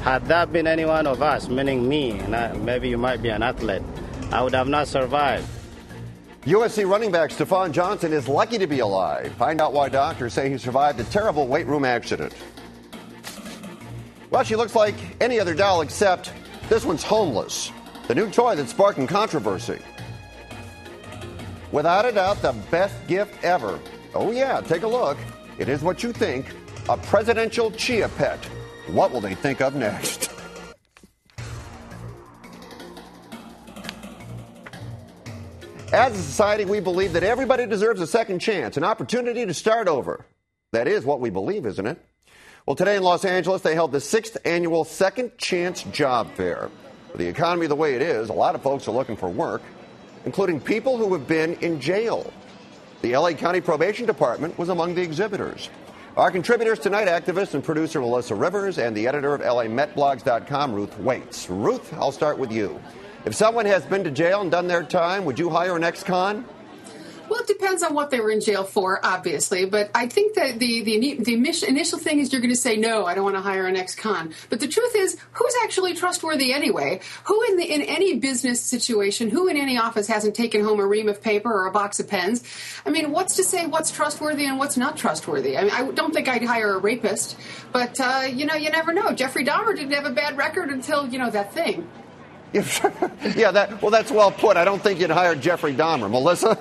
Had that been any one of us, meaning me, and maybe you might be an athlete, I would have not survived. USC running back Stephon Johnson is lucky to be alive. Find out why doctors say he survived a terrible weight room accident. Well, she looks like any other doll except this one's homeless. The new toy that's sparking controversy. Without a doubt, the best gift ever. Oh yeah, take a look. It is what you think. A presidential chia pet. What will they think of next? As a society, we believe that everybody deserves a second chance, an opportunity to start over. That is what we believe, isn't it? Well, today in Los Angeles, they held the 6th annual Second Chance Job Fair. With the economy the way it is, a lot of folks are looking for work, including people who have been in jail. The L.A. County Probation Department was among the exhibitors. Our contributors tonight, activist and producer Melissa Rivers and the editor of LAMetBlogs.com, Ruth Waytz. Ruth, I'll start with you. If someone has been to jail and done their time, would you hire an ex-con? Well, it depends on what they were in jail for, obviously. But I think that the initial thing is you're going to say, no, I don't want to hire an ex-con. But the truth is, who's actually trustworthy anyway? Who in any business situation, who in any office hasn't taken home a ream of paper or a box of pens? I mean, what's to say what's trustworthy and what's not trustworthy? I mean, I don't think I'd hire a rapist. But, you never know. Jeffrey Dahmer didn't have a bad record until, that thing. Yeah, that's well put. I don't think you'd hire Jeffrey Dahmer. Melissa?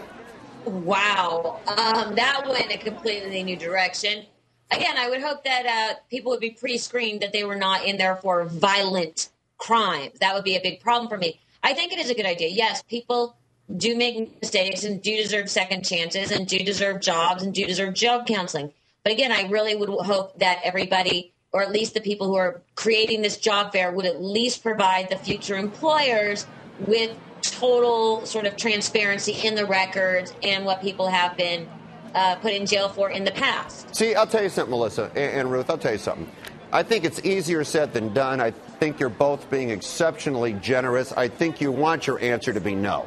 Wow. That went a completely new direction. Again, I would hope that people would be pre-screened, that they were not in there for violent crimes. That would be a big problem for me. I think it is a good idea. Yes, people do make mistakes and do deserve second chances and do deserve jobs and do deserve job counseling. But again, I really would hope that everybody, or at least the people who are creating this job fair, would at least provide the future employers with total sort of transparency in the records and what people have been put in jail for in the past. See, I'll tell you something, Melissa and Ruth, I'll tell you something. I think it's easier said than done. I think you're both being exceptionally generous. I think you want your answer to be no.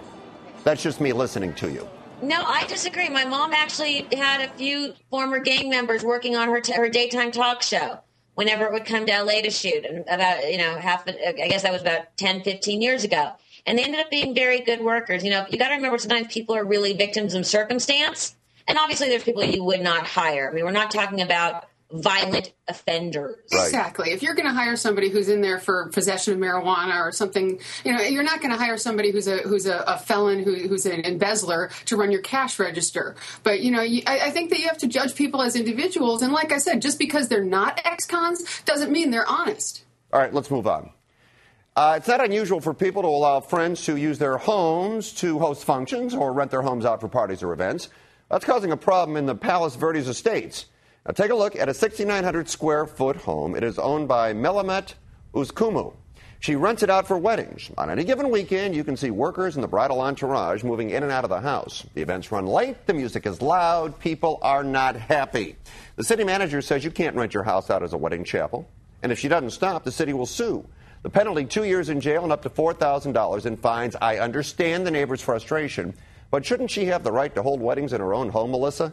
That's just me listening to you. No, I disagree. My mom actually had a few former gang members working on her daytime talk show whenever it would come to LA to shoot. And about, I guess that was about 10, 15 years ago. And they ended up being very good workers. You got to remember sometimes people are really victims of circumstance. And obviously there's people you would not hire. I mean, we're not talking about violent offenders. Right. Exactly. If you're going to hire somebody who's in there for possession of marijuana or something, you're not going to hire somebody who's a felon, who's an embezzler to run your cash register. But, I think that you have to judge people as individuals. And like I said, just because they're not ex-cons doesn't mean they're honest. All right, let's move on. It's not unusual for people to allow friends to use their homes to host functions or rent their homes out for parties or events. That's causing a problem in the Palos Verdes estates. Now take a look at a 6,900 square foot home. It is owned by Melamet Uzkumu. She rents it out for weddings. On any given weekend, you can see workers in the bridal entourage moving in and out of the house. The events run late, the music is loud, people are not happy. The city manager says you can't rent your house out as a wedding chapel. And if she doesn't stop, the city will sue. The penalty, 2 years in jail and up to $4,000 in fines. I understand the neighbor's frustration, but shouldn't she have the right to hold weddings in her own home, Melissa?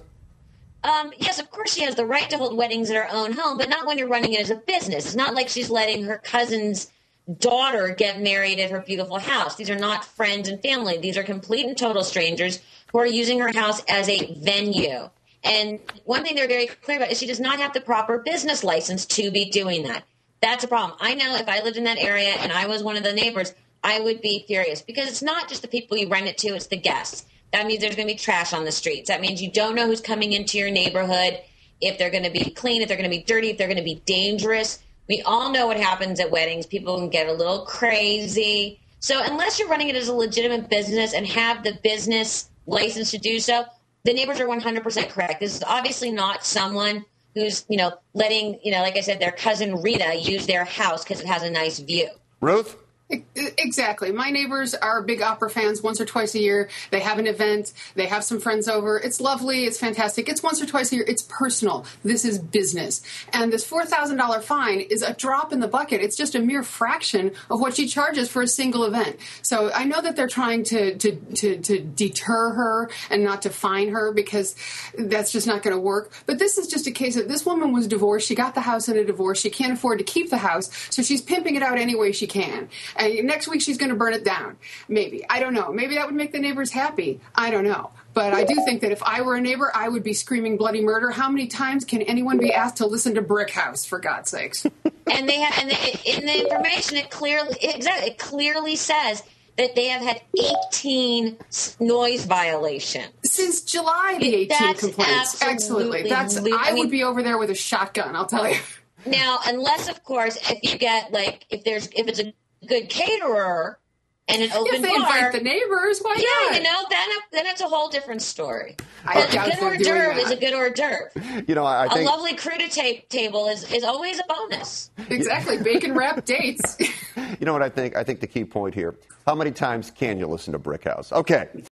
Yes, of course she has the right to hold weddings in her own home, but not when you're running it as a business. It's not like she's letting her cousin's daughter get married at her beautiful house. These are not friends and family. These are complete and total strangers who are using her house as a venue. And one thing they're very clear about is she does not have the proper business license to be doing that. That's a problem. I know if I lived in that area and I was one of the neighbors, I would be furious because it's not just the people you rent it to, it's the guests. That means there's going to be trash on the streets. That means you don't know who's coming into your neighborhood, if they're going to be clean, if they're going to be dirty, if they're going to be dangerous. We all know what happens at weddings. People can get a little crazy. So unless you're running it as a legitimate business and have the business license to do so, the neighbors are 100% correct. This is obviously not someone who's, letting, like I said, their cousin Rita use their house because it has a nice view. Ruth? Exactly. My neighbors are big opera fans once or twice a year. They have an event. They have some friends over. It's lovely. It's fantastic. It's once or twice a year. It's personal. This is business. And this $4,000 fine is a drop in the bucket. It's just a mere fraction of what she charges for a single event. So I know that they're trying to deter her and not to fine her, because that's just not going to work. But this is just a case of this woman was divorced. She got the house in a divorce. She can't afford to keep the house. So she's pimping it out any way she can. And next week she's going to burn it down. Maybe. I don't know. Maybe that would make the neighbors happy. I don't know. But I do think that if I were a neighbor, I would be screaming bloody murder. How many times can anyone be asked to listen to Brick House, for God's sakes? And in the information, it clearly says that they have had 18 noise violations. Since July, the 18 complaints. Absolutely. I would be over there with a shotgun, I'll tell you. Now, unless, of course, if you get, like, if it's a good caterer and an open if they bar, invite the neighbors, why not? Yeah, then it's a whole different story. I A good hors d'oeuvre is a good hors d'oeuvre. I think a lovely crudité table is always a bonus. Exactly. Bacon wrapped dates. You know what I think? I think the key point here: how many times can you listen to Brick House? Okay.